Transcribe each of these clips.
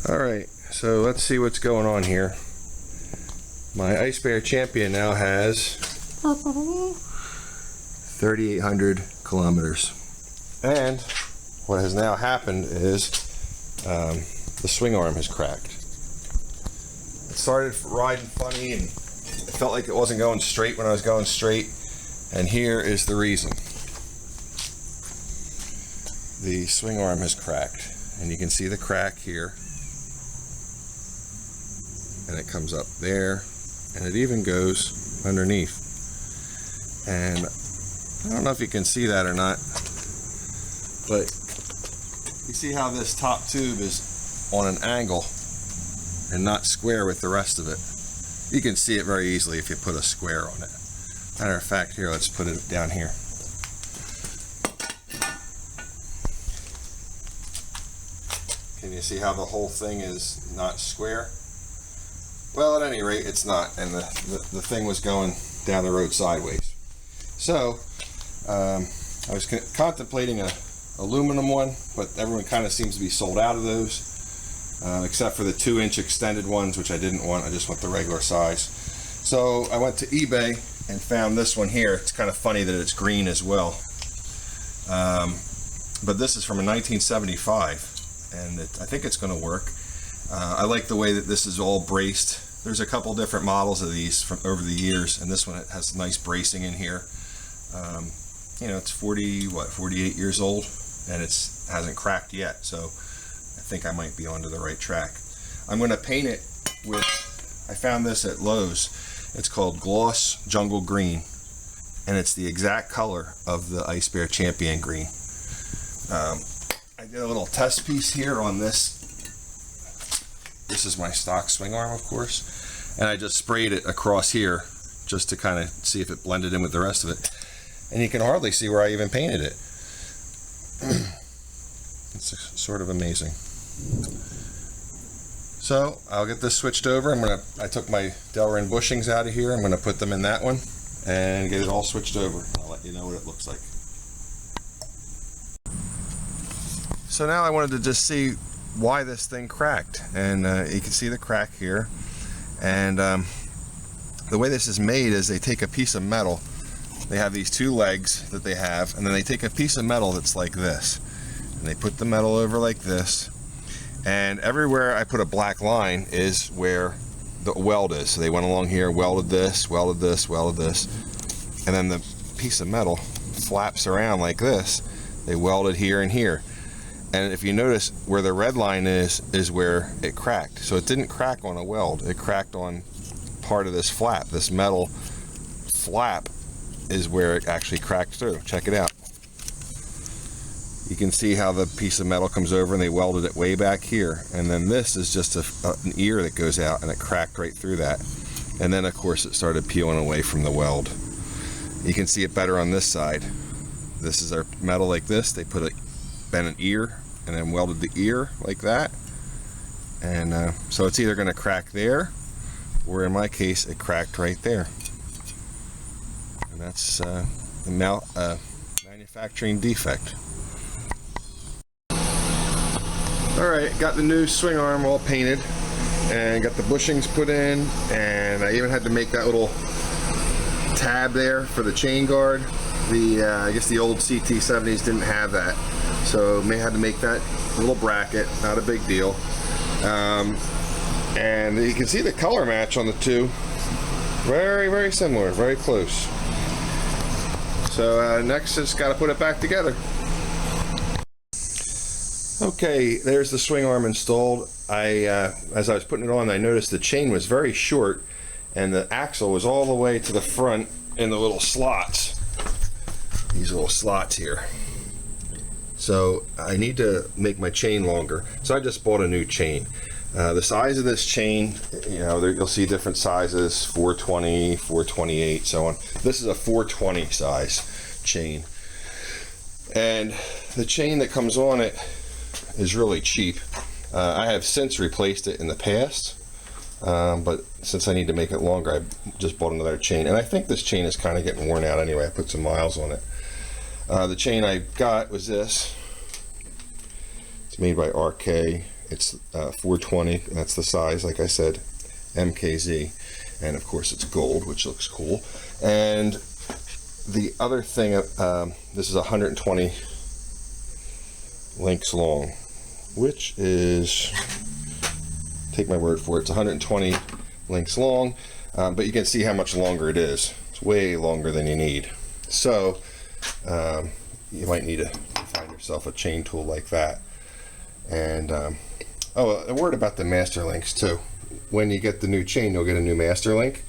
Alright, so let's see what's going on here. My ICEBEAR Champion now has 3,800 kilometers. And what has now happened is the swing arm has cracked. It started riding funny and it felt like it wasn't going straight when I was going straight. And here is the reason. The swing arm has cracked. And you can see the crack here. And it comes up there. And it even goes underneath. And I don't know if you can see that or not. But you see how this top tube is on an angle and not square with the rest of it. You can see it very easily if you put a square on it. Matter of fact, here, let's put it down here. Can you see how the whole thing is not square? Well, at any rate, it's not, and the thing was going down the road sideways. So, I was contemplating a aluminum one, but everyone kind of seems to be sold out of those, except for the 2-inch extended ones, which I didn't want. I just want the regular size. So I went to eBay and found this one here. It's kind of funny that it's green as well, but this is from a 1975, and I think it's going to work. I like the way that this is all braced. There's a couple different models of these from over the years, and this one has nice bracing in here. You know, it's 48 years old, and it hasn't cracked yet, so I think I might be onto the right track. I'm going to paint it with, I found this at Lowe's. It's called Gloss Jungle Green, and it's the exact color of the ICEBEAR Champion Green. I did a little test piece here on this. This is my stock swing arm, of course, and I just sprayed it across here just to kind of see if it blended in with the rest of it. And you can hardly see where I even painted it. It's sort of amazing. So I'll get this switched over. I took my Delrin bushings out of here. I'm gonna put them in that one and get it all switched over. I'll let you know what it looks like. So now I wanted to just see why this thing cracked, and you can see the crack here. And the way this is made is they take a piece of metal. They have these two legs that they have, and then they take a piece of metal that's like this, and they put the metal over like this, and everywhere I put a black line is where the weld is. So they went along here, welded this, welded this, welded this, and then the piece of metal flaps around like this. They welded here and here, and if you notice where the red line is where it cracked. So it didn't crack on a weld, it cracked on part of this flap. This metal flap is where it actually cracked through. Check it out. You can see how the piece of metal comes over, and they welded it way back here, and then this is just an ear that goes out, and it cracked right through that. And then of course it started peeling away from the weld. You can see it better on this side. This is our metal like this. They bent an ear and then welded the ear like that, and so it's either going to crack there, or in my case it cracked right there. And that's the manufacturing defect. Alright, got the new swing arm all painted and got the bushings put in, and I even had to make that little tab there for the chain guard. I guess the old CT70s didn't have that, so may had to make that little bracket. Not a big deal. And you can see the color match on the two. Very, very similar, very close. So next, just got to put it back together. Okay, there's the swing arm installed. As I was putting it on, I noticed the chain was very short, and the axle was all the way to the front in the little slots. These little slots here. So I need to make my chain longer. So I just bought a new chain. The size of this chain, you know, you'll see different sizes, 420, 428, so on. This is a 420 size chain. And the chain that comes on it is really cheap. I have since replaced it in the past, but since I need to make it longer, I just bought another chain. And I think this chain is kind of getting worn out anyway. I put some miles on it. The chain I got was this. It's made by RK. It's 420, that's the size, like I said, MKZ, and of course it's gold, which looks cool. And the other thing, this is 120 links long, which is, take my word for it, it's 120 links long, but you can see how much longer it is. It's way longer than you need. So you might need to find yourself a chain tool like that. And oh, a word about the master links too. When you get the new chain, you'll get a new master link.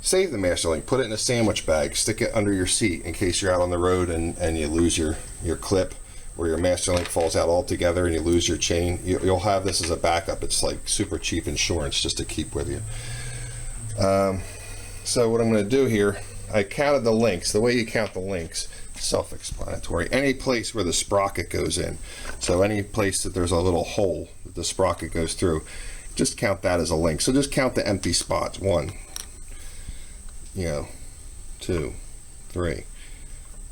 Save the master link, put it in a sandwich bag, stick it under your seat in case you're out on the road and you lose your clip, or your master link falls out altogether and you lose your chain. You'll have this as a backup. It's like super cheap insurance just to keep with you. So what I'm going to do here, I counted the links. The way you count the links, self-explanatory. Any place where the sprocket goes in, so any place that there's a little hole that the sprocket goes through, just count that as a link. So just count the empty spots. 1, 2, 3,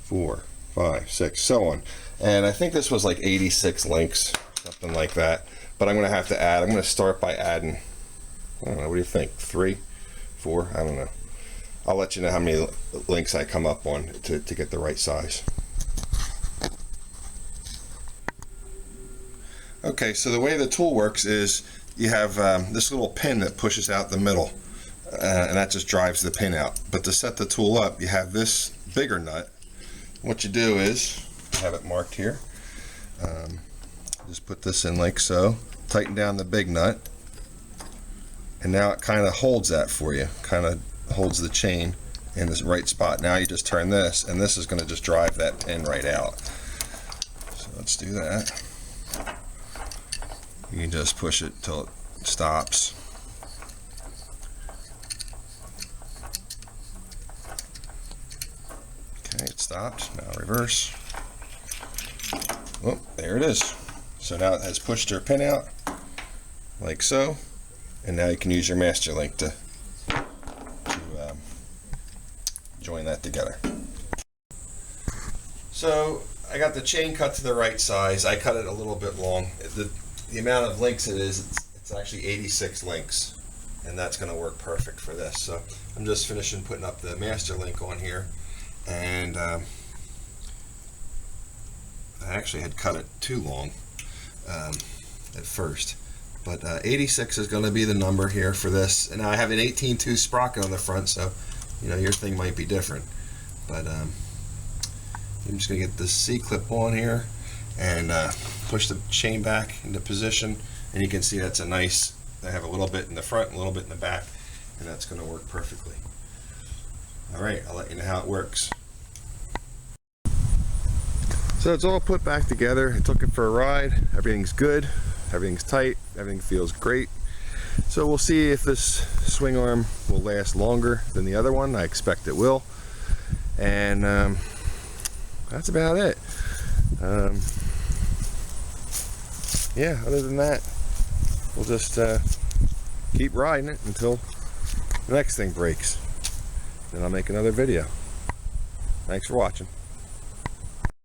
4, 5, 6, so on. And I think this was like 86 links, something like that. But I'm going to have to add, I'm going to start by adding, I don't know, what do you think, 3, 4, I don't know. I'll let you know how many links I come up on to get the right size. Okay, so the way the tool works is you have this little pin that pushes out the middle, and that just drives the pin out. But to set the tool up, you have this bigger nut. What you do is, have it marked here, just put this in like so, tighten down the big nut, and now it kind of holds that for you, kind of holds the chain in the right spot. Now you just turn this, and this is going to just drive that pin right out. So let's do that. You can just push it till it stops. Okay, it stopped. Now reverse. Oh, there it is. So now it has pushed your pin out like so, and now you can use your master link to join that together. So I got the chain cut to the right size. I cut it a little bit long. The amount of links it is, it's actually 86 links, and that's going to work perfect for this. So I'm just finishing putting up the master link on here, and I actually had cut it too long at first, but 86 is going to be the number here for this. And I have an 18-2 sprocket on the front, so your thing might be different, but I'm just going to get this C-clip on here and push the chain back into position, and you can see that's a nice, I have a little bit in the front, a little bit in the back, and that's going to work perfectly. Alright, I'll let you know how it works. So it's all put back together. I took it for a ride. Everything's good, everything's tight, everything feels great. So we'll see if this swing arm will last longer than the other one. I expect it will. And that's about it. Yeah, other than that, we'll just keep riding it until the next thing breaks. Then I'll make another video. Thanks for watching.